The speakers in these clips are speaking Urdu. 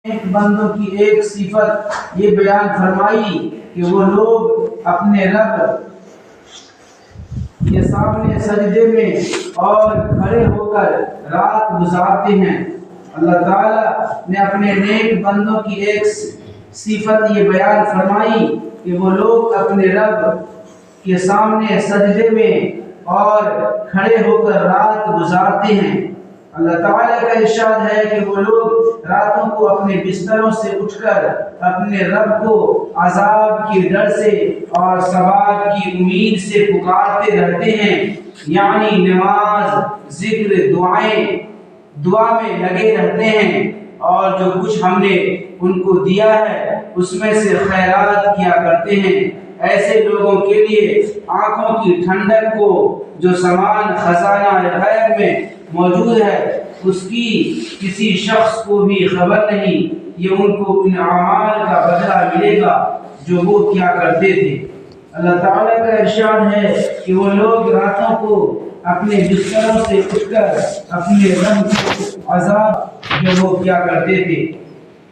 ایک بندوں کی ایک صفت یہ بیان فرمائی کہ وہ لوگ اپنے رب کے سامنے سجدے میں اور کھڑے ہو کر رات گزارتے ہیں۔ اللہ تعالیٰ نے اپنے نیک بندوں کی ایک صفت یہ بیان فرمائی کہ وہ لوگ اپنے رب کے سامنے سجدے میں اور کھڑے ہو کر رات گزارتے ہیں۔ اللہ تعالیٰ کا ارشاد ہے کہ وہ لوگ راتوں کو اپنے بستروں سے اٹھ کر اپنے رب کو عذاب کے ڈر سے اور ثواب کی امید سے پکارتے رہتے ہیں، یعنی نماز، ذکر، دعا میں لگے رہتے ہیں، اور جو کچھ ہم نے ان کو دیا ہے اس میں سے خیرات کیا کرتے ہیں۔ ایسے لوگوں کے لیے آنکھوں کی ٹھنڈک کو جو سامان خزانہ غیب میں موجود ہے اس کی کسی شخص کو بھی خبر نہیں، یہ ان کو ان اعمال کا بدلہ ملے گا جو وہ کیا کرتے تھے۔ اللہ تعالیٰ کا ارشاد ہے کہ وہ لوگ راتوں کو اپنے بستروں سے اٹھ کر اپنے رب کو عذاب جو وہ کیا کرتے تھے۔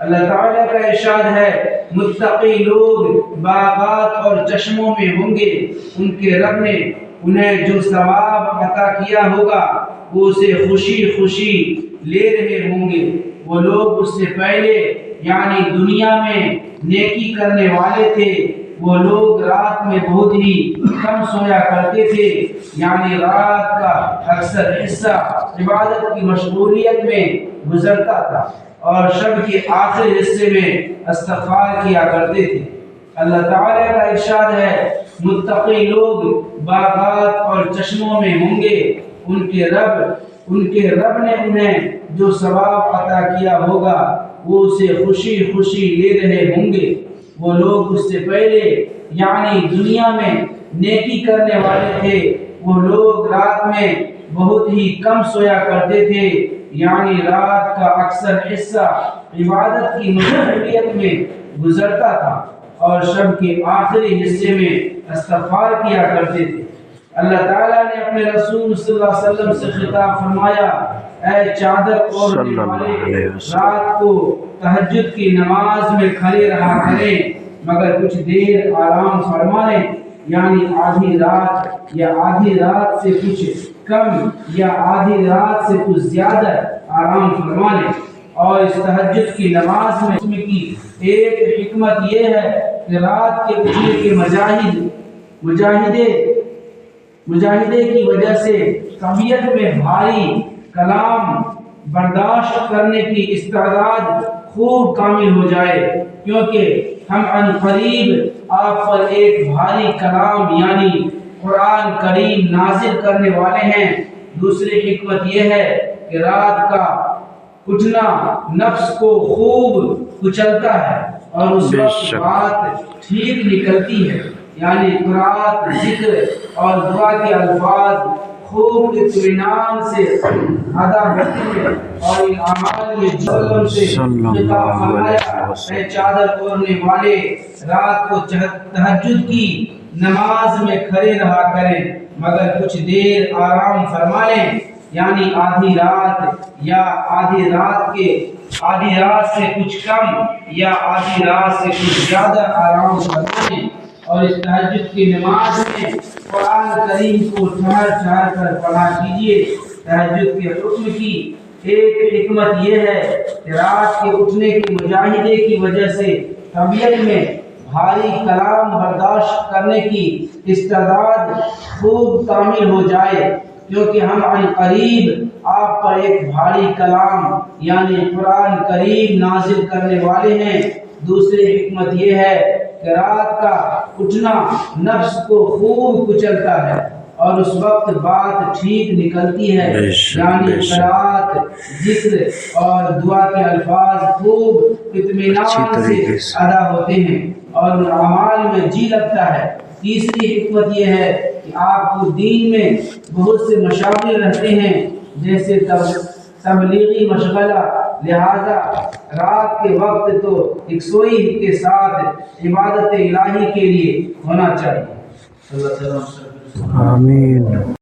اللہ تعالیٰ کا ارشاد ہے متقی لوگ باغات اور چشموں میں ہوں گے، ان کے رب نے انہیں جو ثواب عطا کیا ہوگا وہ اسے خوشی خوشی لے رہے ہوں گے۔ وہ لوگ اس سے پہلے یعنی دنیا میں نیکی کرنے والے تھے، وہ لوگ رات میں بہت ہی کم سویا کرتے تھے، یعنی رات کا اکثر حصہ عبادت کی مشغولیت میں گزرتا تھا اور شب کے آخری حصے میں استغفار کیا کرتے تھے۔ اللہ تعالیٰ کا ارشاد ہے متقی لوگ باغات اور چشموں میں ہوں گے، ان کے رب نے انہیں جو ثواب عطا کیا ہوگا وہ اسے خوشی خوشی لے رہے ہوں گے۔ وہ لوگ اس سے پہلے یعنی دنیا میں نیکی کرنے والے تھے، وہ لوگ رات میں بہت ہی کم سویا کرتے تھے، یعنی رات کا اکثر حصہ عبادت کی مشغولیت میں گزرتا تھا اور شب کے آخری حصے میں استغفار کیا کرتے تھے۔ اللہ تعالیٰ نے اپنے رسول صلی اللہ علیہ وسلم سے خطاب فرمایا، اے چادر اوڑھنے والے، رات کو تہجد کی نماز میں کھڑے رہا کریں مگر کچھ دیر آرام فرما لیں، یعنی آدھی رات یا آدھی رات سے کچھ کم یا آدھی رات سے کچھ زیادہ آرام فرما لیں۔ اور اس تہجد کی نماز میں کی ایک حکمت یہ ہے کہ رات کے اٹھنے کے مجاہدے کی وجہ سے طبیعت میں بھاری کلام برداشت کرنے کی استعداد خوب کامل ہو جائے، کیونکہ ہم عن قریب آپ پر ایک بھاری کلام یعنی قرآن کریم نازل کرنے والے ہیں۔ دوسری حکمت یہ ہے کہ رات کا اٹھنا نفس کو خوب کچلتا ہے اور اس وقت بات ٹھیک نکلتی ہے، یعنی قرآن، ذکر اور دعا کے الفاظ خوب اطمینان سے ادا ہوتے ہیں۔ اور ان اعمال میں جسم سے خطاب فرمایا، اے چادر اوڑھنے والے، رات کو تہجد کی نماز میں کھڑے رہا کریں مگر کچھ دیر آرام فرما لیں، یعنی آدھی رات یا آدھی رات سے کچھ کم یا آدھی رات سے کچھ زیادہ آرام فرما لیں۔ اور اس تہجد کی نماز میں قرآن کریم کو ٹھہر ٹھہر کر پڑھا کیجیے۔ تہجد کے حکم کی ایک حکمت یہ ہے کہ رات کے اٹھنے کے مجاہدے کی وجہ سے طبیعت میں بھاری کلام برداشت کرنے کی استعداد خوب کامل ہو جائے، کیونکہ ہم عن قریب آپ پر ایک بھاری کلام یعنی قرآن کریم نازل کرنے والے ہیں۔ دوسری حکمت یہ ہے کہ رات کا اٹھنا نفس کو خوب کچلتا ہے اور اس وقت بات ٹھیک نکلتی ہے، یعنی قرات، ذکر اور دعا کے الفاظ خوب اطمینان سے ادا ہوتے ہیں اور ان اعمال میں جی لگتا ہے۔ تیسری حکمت یہ ہے کہ آپ کو دین میں بہت سے مشاغل رہتے ہیں، جیسے تبلیغی مشغلہ، لہذا رات کے وقت تو یکسوئی کے ساتھ عبادت الہی کے لیے ہونا چاہیے۔ آمین۔